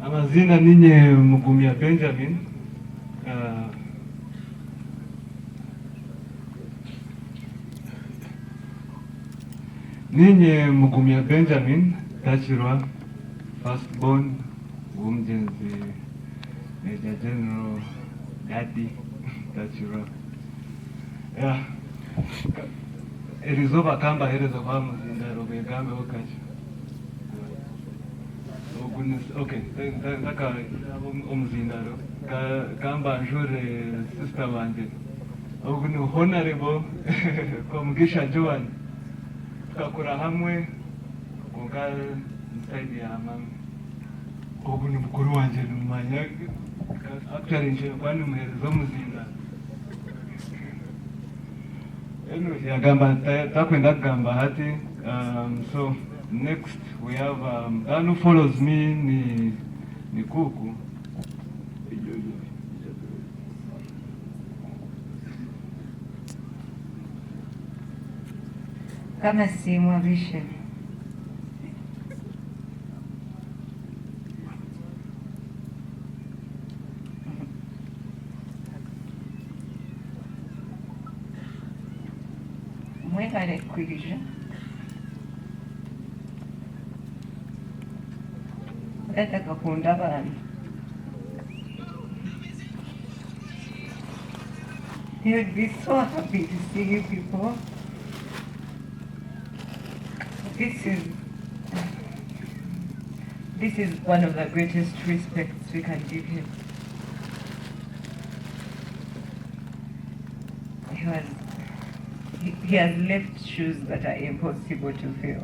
Amazina ninye Mugumya Benjamin. Ninye Mugumya Benjamin Takirwa, firstborn, Wumjenzi, Major General Daddy Takirwa. Yeah. It is over Kamba, it is over Muzinda, over Gambe, okay. Oh goodness, okay. Naka Muzinda, Kamba, Jure, Sister Wande. Oh goodness, honorable, Komgisha Joan. Kakura hamwe kongal inside ya mam ogunu mukuru wanje numanya actually nje kwani muherezo muzinda eno yagamba takwenda kugamba hati. So next we have who follows me ni Kuku. Kama si mwavishe mwekale kwija ndataka kunda abantu. He would be so happy to see you people. This is one of the greatest respects we can give him. He has left shoes that are impossible to fill.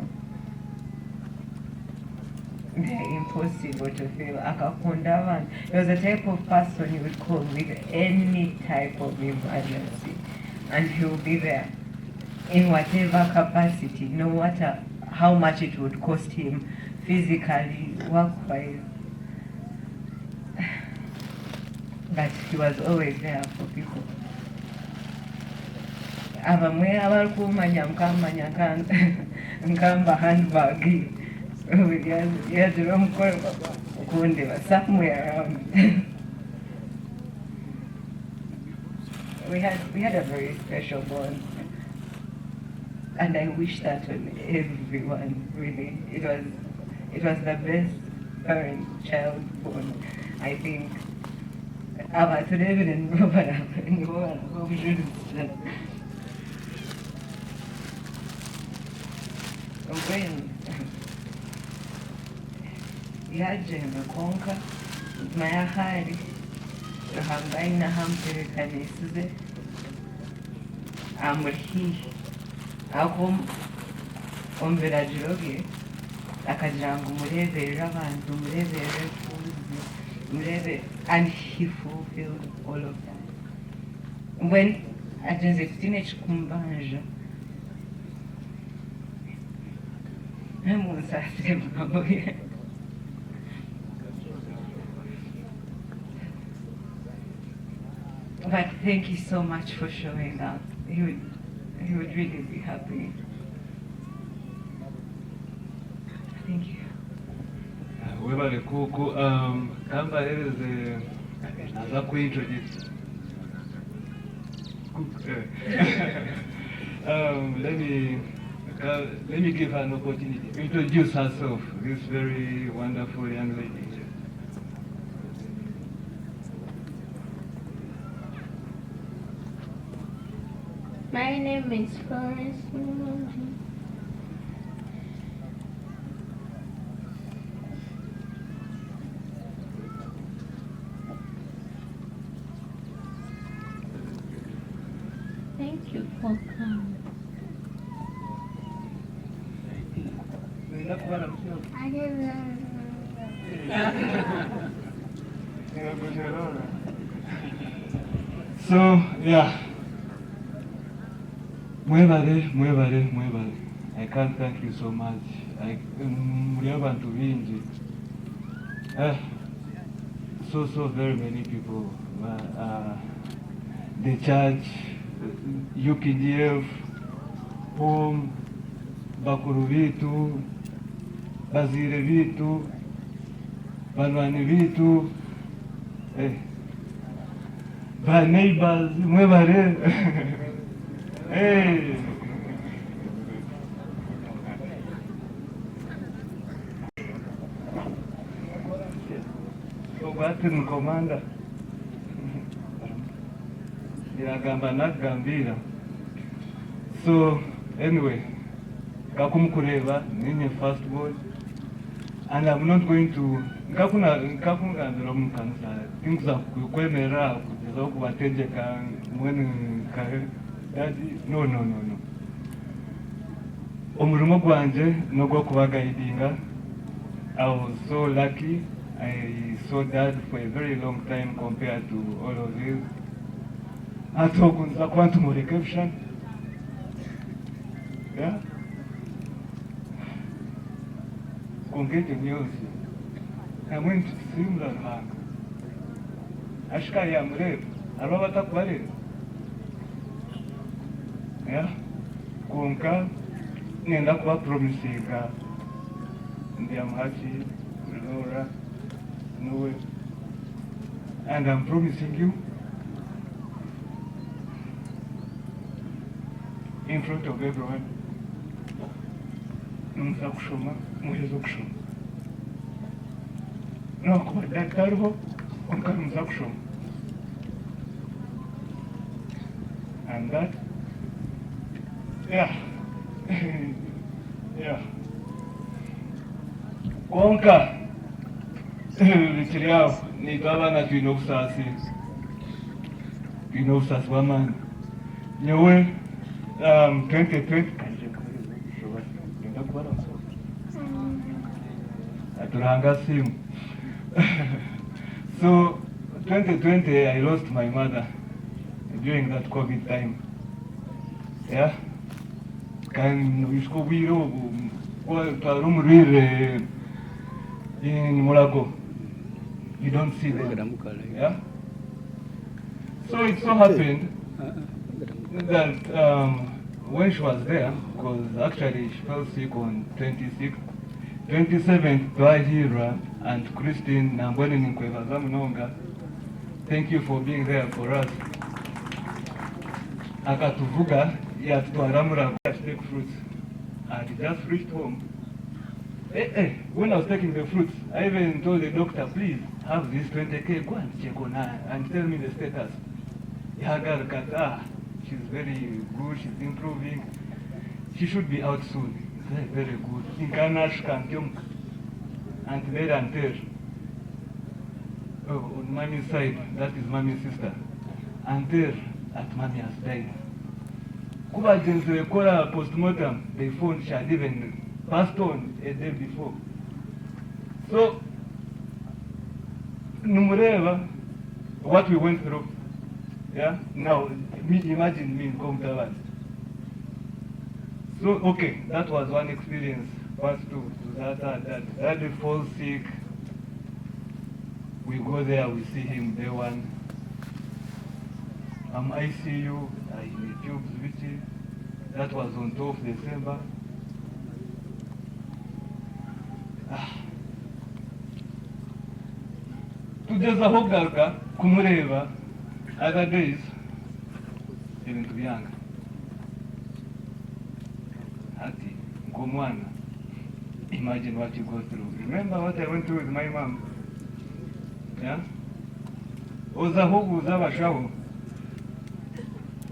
They are impossible to fill. Akakundavan. He was the type of person you would call with any type of emergency, and he will be there in whatever capacity, no matter how much it would cost him physically, work-wise. But he was always there for people. Abamwe abakumanya mkamanya nkamba handbag yadro mkono kunde somewhere around. We had a very special bond. And I wish that on everyone, really. It was the best parent-child bond, I think. Aber zu leben in when yaje mekonka mayahari hambaina hamperekanisize amurhi ako omberajiroge akagira ngo umurebere abantu umurebere umurebe, and he fulfilled all of that. When ageze teenage kumbanja but thank you so much for showing up. He would really be happy. Thank you. Webale Kuku, Kamba is a introduce. Let me give her an opportunity to introduce herself, this very wonderful young lady. My name is Florence. Thank you for coming. I didn't. So, yeah. Mwebale. I can't thank you so much. So very many people. The church, UPDF, home, Bakuru vitu, Bazire vitu, banwani bitu, ba neighbors, mwebare. Hey. So Batin Commander. Yagamba nagambira. So anyway, kakumukureva ninye first boy, and I'm not going to nkakuna ndiro mukanisa things za kwemera kugeza kubategeka mwene ka daddy no omurimo gwanje no gwo kubagaidinga. I was so lucky. I saw Dad for a very long time compared to all of you. I told him quantum reception. Yeah? Get news. I went to similar bank. Ashka Yamre, Arabata Pare. Yeah? Kunka, Nendakwa promising, Ndiamhachi, Laura, Noe. And I'm promising you, in front of everyone, Mzakushoma, Muhezukushoma. No, that Tarbo, Unka Mzakushoma. And that, yeah, yeah. Konka, Richelieu, ni baba na tuinofsasi. Tuinofsas waman. Nyewe, 2020. Aturanga simu. So, 2020, I lost my mother during that COVID time. Yeah? Kan iskubiro tarumrir in Morocco. You don't see them. Yeah? So it so happened that when she was there, because actually she fell sick on 26th, 27th, Twahira and Christine Nambwani Nkweva Zamunonga, thank you for being there for us. Akatuvuga ya tuaramura take fruits. I just reached home. When I was taking the fruits, I even told the doctor, please have this 20K, go and check on her and tell me the status. She's very good, she's improving. She should be out soon. Very, very good. Inkanash Kantyum and there and there. On mommy's side, that is mommy's sister. And there, at mommy has died. Kuba Jense Kora postmortem, they found she had even passed on a day before. So, Numureva, what we went through. Yeah? Now, imagine me in Komtawan. So, okay, that was one experience. Part two, that day falls sick. We go there, we see him day one. ICU, in the tubes, which that was on 12th December. Tugeza hogaruka kumureba other days ibintu byanga ati ngomwana, imagine what you go through. Remember what I went through with my mom? Yeah? Oza hogu zabashaho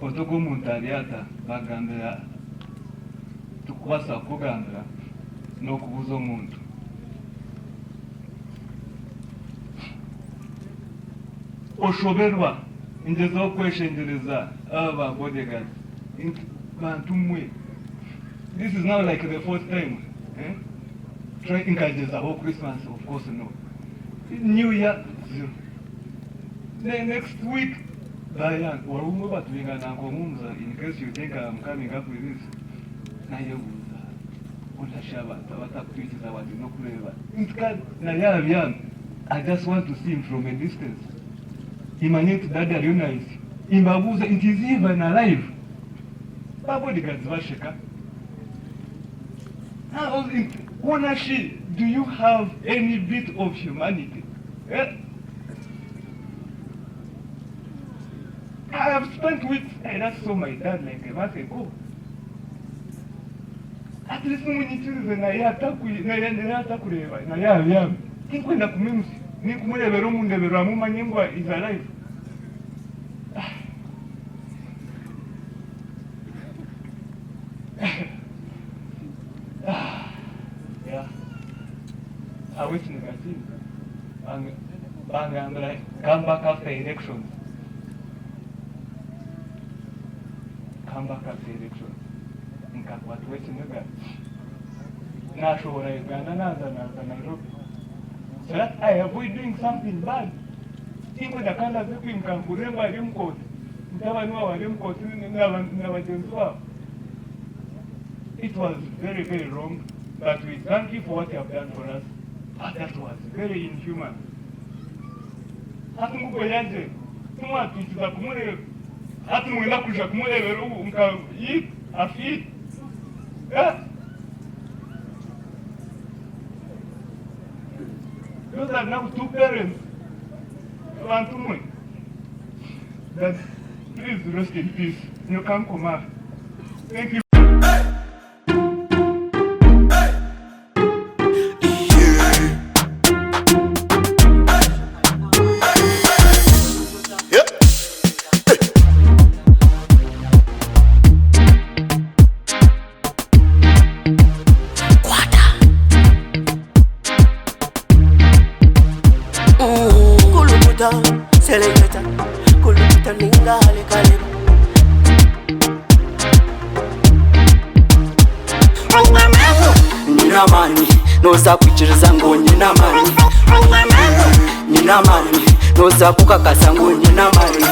otogo muntu aliata bagambira tukwasa kugambira n'okubuza omuntu. Oshoberwa injeza okweshengereza aba bodyguards bantu mwe. This is now like the fourth time. Try encourages the whole Christmas, of course no. New Year, zero. The next week, Diane, or whoever to bring an uncle, in case you think I'm coming up with this. I just want to see him from a distance. Imagine that I realize Imbabuza, it is even alive. My bodyguards were shaken. When she do you have any bit of humanity? I have spent weeks, and I saw my dad like a month ago. At least when you choose and I attack with na ya. Think when the community, Nikumele Verum, the Ramuma Ningwa is alive. Yeah. I wait in the team. And like, come back after elections. Come back after elections. In Kakwat, Western Uganda. National Uganda, Nairobi. So that I avoid doing something bad. Even the kind of people can remember them code. It was very, very wrong, but we thank you for what you have done for us. But that was very inhuman. Those are now two parents. But please rest in peace. You can come out. Thank you. Selecta, kuluta ninga hale kale. Nina mani, noza kuchiriza ngo nina mani. Nina mani, noza kukakasa ngo nina mani.